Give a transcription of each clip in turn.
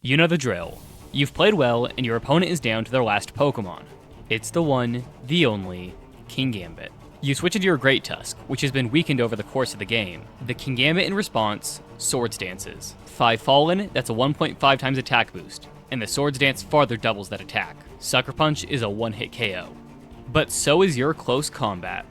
You know the drill. You've played well, and your opponent is down to their last Pokemon. It's the one, the only, Kingambit. You switch into your Great Tusk, which has been weakened over the course of the game. The Kingambit in response, Swords Dances. 5 Fallen, that's a 1.5 times attack boost, and the Swords Dance farther doubles that attack. Sucker Punch is a one-hit KO. But so is your Close Combat.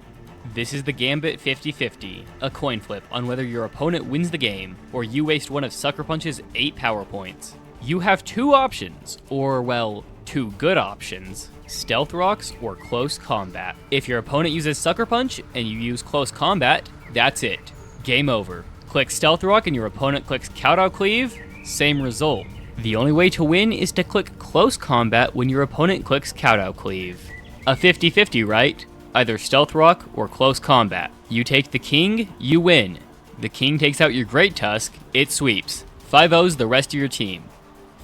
This is the Gambit 50-50, a coin flip on whether your opponent wins the game, or you waste one of Sucker Punch's 8 power points. You have 2 options, or well, 2 good options, Stealth Rocks or Close Combat. If your opponent uses Sucker Punch and you use Close Combat, that's it. Game over. Click Stealth Rock and your opponent clicks Kowtow Cleave, same result. The only way to win is to click Close Combat when your opponent clicks Kowtow Cleave. A 50-50, right? Either Stealth Rock or Close Combat. You take the King, you win. The King takes out your Great Tusk, it sweeps. 5-0's the rest of your team.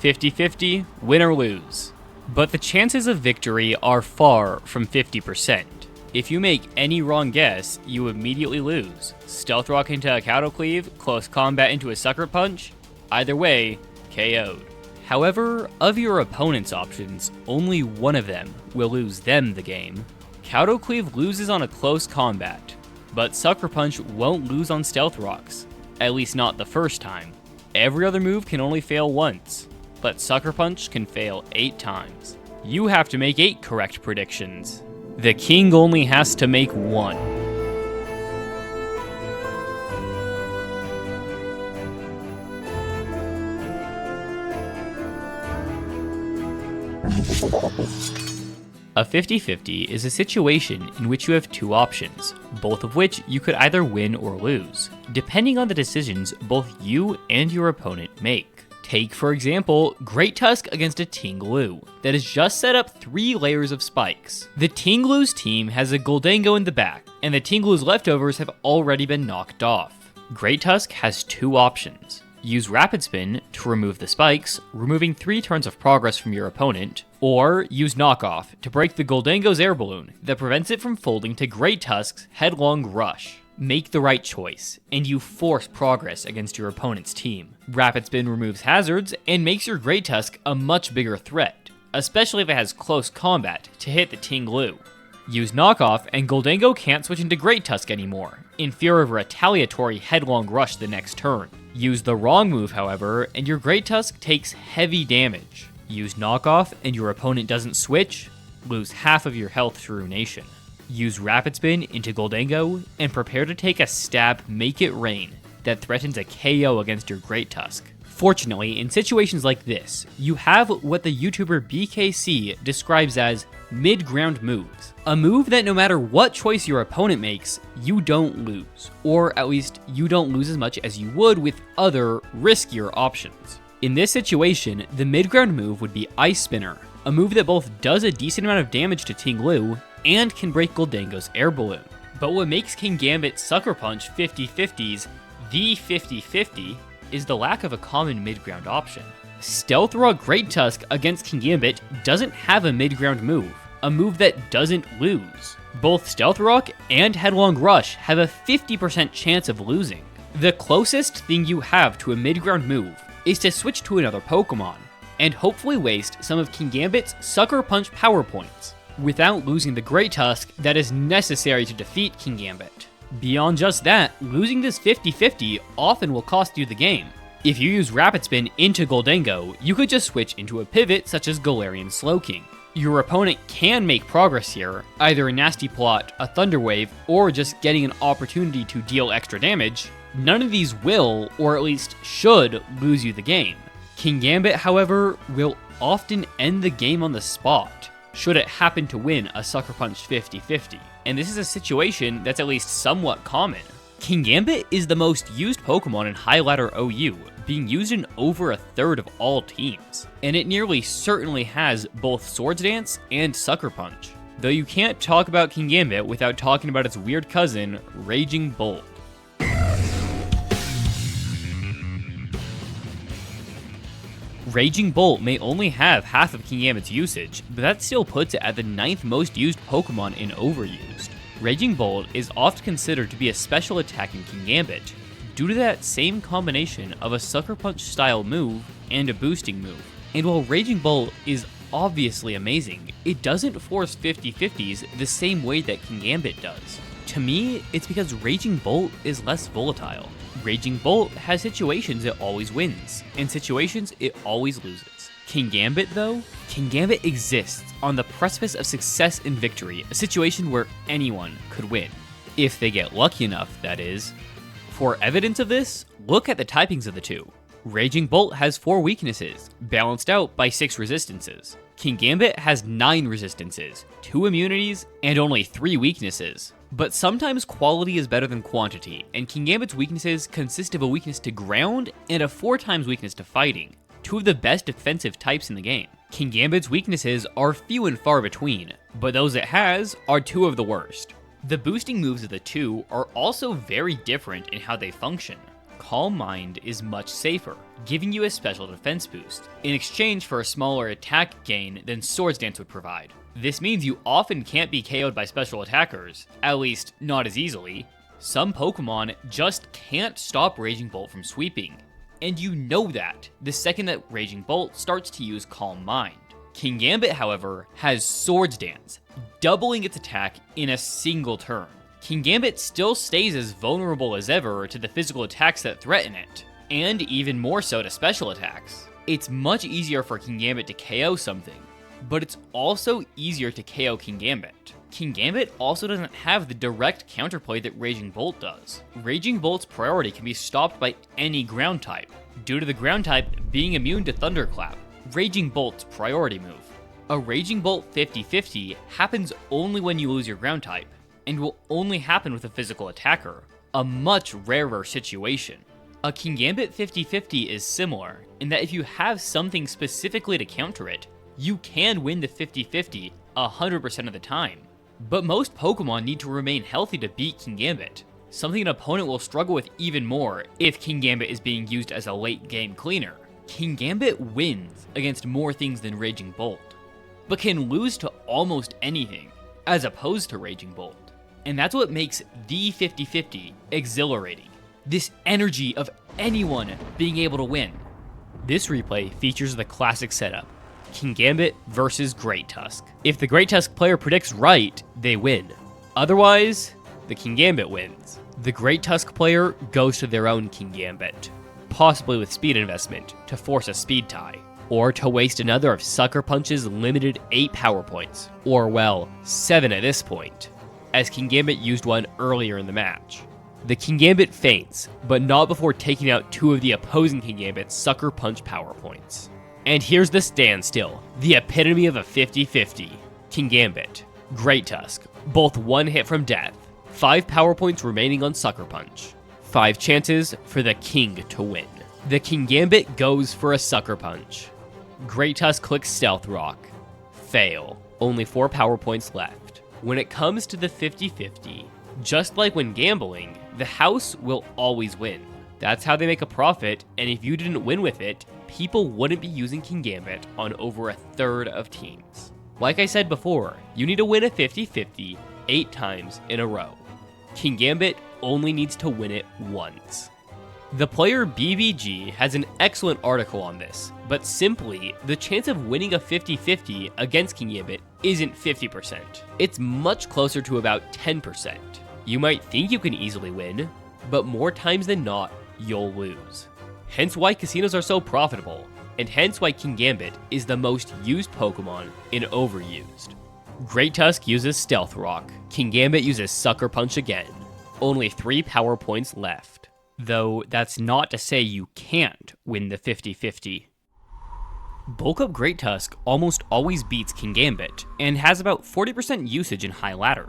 50-50, win or lose. But the chances of victory are far from 50%. If you make any wrong guess, you immediately lose. Stealth Rock into a Kowtow Cleave, Close Combat into a Sucker Punch, either way, KO'd. However, of your opponent's options, only one of them will lose them the game. Kowtow Cleave loses on a Close Combat, but Sucker Punch won't lose on Stealth Rocks, at least not the first time. Every other move can only fail once, but Sucker Punch can fail 8 times. You have to make 8 correct predictions. The King only has to make 1. A 50-50 is a situation in which you have 2 options, both of which you could either win or lose, depending on the decisions both you and your opponent make. Take, for example, Great Tusk against a Ting-Lu that has just set up 3 layers of spikes. The Ting-Lu's team has a Gholdengo in the back, and the Ting-Lu's leftovers have already been knocked off. Great Tusk has 2 options. Use Rapid Spin to remove the spikes, removing 3 turns of progress from your opponent, or use Knockoff to break the Gholdengo's air balloon that prevents it from folding to Great Tusk's Headlong Rush. Make the right choice, and you force progress against your opponent's team. Rapid Spin removes hazards and makes your Great Tusk a much bigger threat, especially if it has Close Combat to hit the Ting-Lu. Use Knockoff and Gholdengo can't switch into Great Tusk anymore, in fear of a retaliatory Headlong Rush the next turn. Use the wrong move, however, and your Great Tusk takes heavy damage. Use Knockoff and your opponent doesn't switch, lose half of your health to Ruination. Use Rapid Spin into Gholdengo and prepare to take a stab Make It Rain that threatens a KO against your Great Tusk. Fortunately, in situations like this, you have what the YouTuber BKC describes as mid-ground moves. A move that no matter what choice your opponent makes, you don't lose. Or at least, you don't lose as much as you would with other, riskier options. In this situation, the mid-ground move would be Ice Spinner, a move that both does a decent amount of damage to Ting-Lu and can break Gholdengo's air balloon. But what makes Kingambit's Sucker Punch 50-50's the 50-50 is the lack of a common mid-ground option. Stealth Rock Great Tusk against Kingambit doesn't have a mid-ground move, a move that doesn't lose. Both Stealth Rock and Headlong Rush have a 50% chance of losing. The closest thing you have to a mid-ground move is to switch to another Pokemon, and hopefully waste some of Kingambit's Sucker Punch power points, without losing the Great Tusk that is necessary to defeat Kingambit. Beyond just that, losing this 50-50 often will cost you the game. If you use Rapid Spin into Gholdengo, you could just switch into a pivot such as Galarian Slowking. Your opponent can make progress here, either a Nasty Plot, a Thunder Wave, or just getting an opportunity to deal extra damage. None of these will, or at least should, lose you the game. Kingambit, however, will often end the game on the spot, should it happen to win a Sucker Punch 50-50. And this is a situation that's at least somewhat common. Kingambit is the most used Pokemon in High Ladder OU, being used in over a third of all teams. And it nearly certainly has both Swords Dance and Sucker Punch. Though you can't talk about Kingambit without talking about its weird cousin, Raging Bolt. Raging Bolt may only have half of Kingambit's usage, but that still puts it at the 9th most used Pokemon in Overused. Raging Bolt is often considered to be a special attack in Kingambit, due to that same combination of a Sucker Punch style move and a boosting move. And while Raging Bolt is obviously amazing, it doesn't force 50-50s the same way that Kingambit does. To me, it's because Raging Bolt is less volatile. Raging Bolt has situations it always wins, and situations it always loses. Kingambit though? Kingambit exists on the precipice of success and victory, a situation where anyone could win. If they get lucky enough, that is. For evidence of this, look at the typings of the two. Raging Bolt has 4 weaknesses, balanced out by 6 resistances. Kingambit has 9 resistances, 2 immunities, and only 3 weaknesses. But sometimes quality is better than quantity, and Kingambit's weaknesses consist of a weakness to ground and a 4 times weakness to fighting, 2 of the best defensive types in the game. Kingambit's weaknesses are few and far between, but those it has are 2 of the worst. The boosting moves of the two are also very different in how they function. Calm Mind is much safer, giving you a special defense boost, in exchange for a smaller attack gain than Swords Dance would provide. This means you often can't be KO'd by special attackers, at least not as easily. Some Pokemon just can't stop Raging Bolt from sweeping, and you know that the second that Raging Bolt starts to use Calm Mind. Kingambit, however, has Swords Dance, doubling its attack in a single turn. Kingambit still stays as vulnerable as ever to the physical attacks that threaten it, and even more so to special attacks. It's much easier for Kingambit to KO something, but it's also easier to KO Kingambit. Kingambit also doesn't have the direct counterplay that Raging Bolt does. Raging Bolt's priority can be stopped by any ground type, due to the ground type being immune to Thunderclap, Raging Bolt's priority move. A Raging Bolt 50-50 happens only when you lose your ground type, and will only happen with a physical attacker, a much rarer situation. A Kingambit 50-50 is similar, in that if you have something specifically to counter it, you can win the 50-50 100% of the time. But most Pokemon need to remain healthy to beat Kingambit, something an opponent will struggle with even more if Kingambit is being used as a late game cleaner. Kingambit wins against more things than Raging Bolt, but can lose to almost anything, as opposed to Raging Bolt. And that's what makes the 50-50 exhilarating. This energy of anyone being able to win. This replay features the classic setup, Kingambit versus Great Tusk. If the Great Tusk player predicts right, they win. Otherwise, the Kingambit wins. The Great Tusk player goes to their own Kingambit, possibly with speed investment to force a speed tie, or to waste another of Sucker Punch's limited 8 power points, or well, 7 at this point, as Kingambit used one earlier in the match. The Kingambit faints, but not before taking out 2 of the opposing Kingambit's Sucker Punch power points. And here's the standstill, the epitome of a 50-50. Kingambit, Great Tusk, both 1 hit from death, 5 power points remaining on Sucker Punch, 5 chances for the King to win. The Kingambit goes for a Sucker Punch. Great Tusk clicks Stealth Rock. Fail. Only 4 power points left. When it comes to the 50-50, just like when gambling, the house will always win. That's how they make a profit, and if you didn't win with it, people wouldn't be using Kingambit on over a third of teams. Like I said before, you need to win a 50-50 8 times in a row. Kingambit only needs to win it once. The player BBG has an excellent article on this, but simply, the chance of winning a 50-50 against Kingambit isn't 50%. It's much closer to about 10%. You might think you can easily win, but more times than not, you'll lose. Hence why casinos are so profitable, and hence why Kingambit is the most used Pokemon in Overused. Great Tusk uses Stealth Rock, Kingambit uses Sucker Punch again. Only 3 power points left. Though that's not to say you can't win the 50-50. Bulk Up Great Tusk almost always beats Kingambit, and has about 40% usage in High Ladder.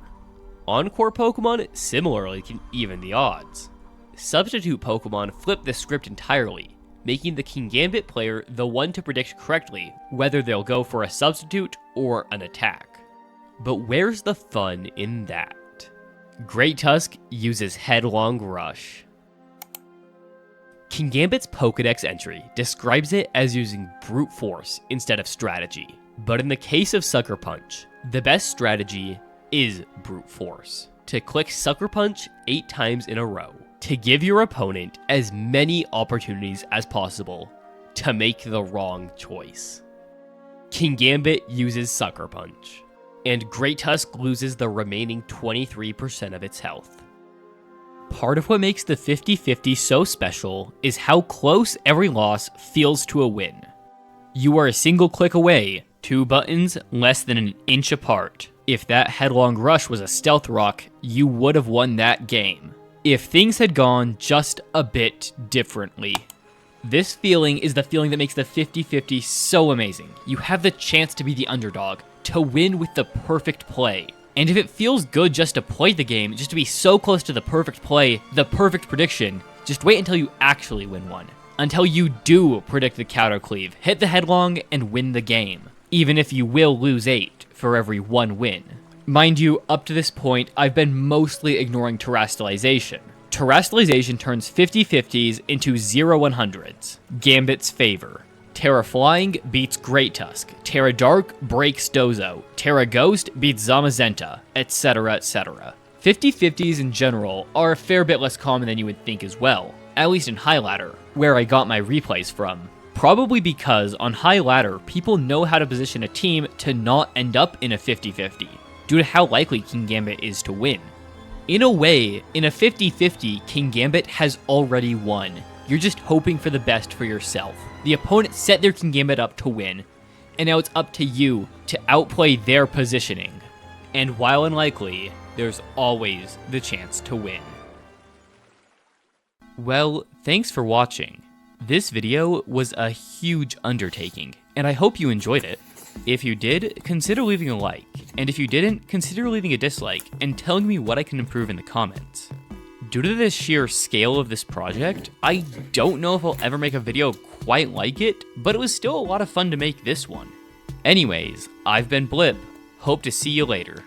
Encore Pokemon similarly can even the odds. Substitute Pokemon flip the script entirely, making the Kingambit player the one to predict correctly whether they'll go for a substitute or an attack. But where's the fun in that? Great Tusk uses Headlong Rush. Kingambit's Pokedex entry describes it as using brute force instead of strategy, but in the case of Sucker Punch, the best strategy is brute force. To click Sucker Punch 8 times in a row, to give your opponent as many opportunities as possible to make the wrong choice. Kingambit uses Sucker Punch, and Great Tusk loses the remaining 23% of its health. Part of what makes the 50-50 so special is how close every loss feels to a win. You are a single click away, 2 buttons less than an inch apart. If that headlong rush was a stealth rock, you would have won that game. If things had gone just a bit differently. This feeling is the feeling that makes the 50-50 so amazing. You have the chance to be the underdog, to win with the perfect play. And if it feels good just to play the game, just to be so close to the perfect play, the perfect prediction, just wait until you actually win one. Until you do predict the counter cleave, hit the headlong, and win the game. Even if you will lose 8 for every 1 win. Mind you, up to this point, I've been mostly ignoring terrestrialization. Terrestrialization turns 50-50s into 0-100s. Gambit's favor. Terra Flying beats Great Tusk. Terra Dark breaks Dozo. Terra Ghost beats Zamazenta, etc, etc. 50-50s in general are a fair bit less common than you would think as well, at least in High Ladder, where I got my replays from. Probably because on High Ladder, people know how to position a team to not end up in a 50-50, due to how likely Kingambit is to win. In a way, in a 50-50, Kingambit has already won. You're just hoping for the best for yourself. The opponent set their Kingambit up to win, and now it's up to you to outplay their positioning. And while unlikely, there's always the chance to win. Well, thanks for watching. This video was a huge undertaking, and I hope you enjoyed it. If you did, consider leaving a like, and if you didn't, consider leaving a dislike and telling me what I can improve in the comments. Due to the sheer scale of this project, I don't know if I'll ever make a video quite like it, but it was still a lot of fun to make this one. Anyways, I've been Blip. Hope to see you later.